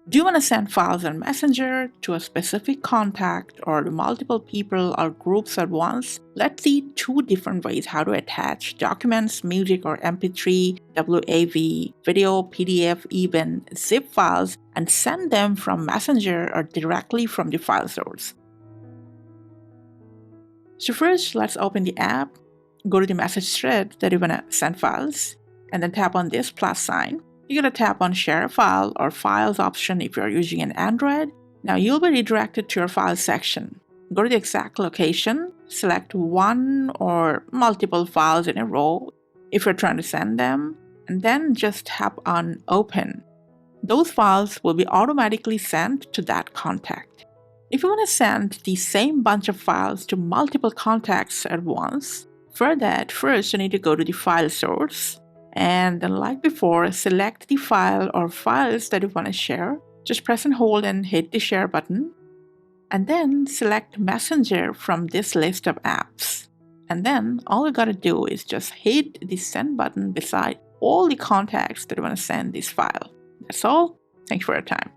Do you want to send files on Messenger to a specific contact or to multiple people or groups at once? Let's see two different ways how to attach documents, music or MP3, WAV, video, PDF, even zip files and send them from Messenger or directly from the file source. So first, let's open the app, go to the message thread that you want to send files, and then tap on this plus sign. You're going to tap on Share a File or Files option if you're using an Android. Now you'll be redirected to your Files section. Go to the exact location, select one or multiple files in a row if you're trying to send them, and then just tap on Open. Those files will be automatically sent to that contact. If you want to send the same bunch of files to multiple contacts at once, for that, first you need to go to the file source. And then like before, select the file or files that you want to share. Just press and hold and hit the share button. And then select Messenger from this list of apps. And then all you gotta do is just hit the send button beside all the contacts that you want to send this file. That's all. Thanks for your time.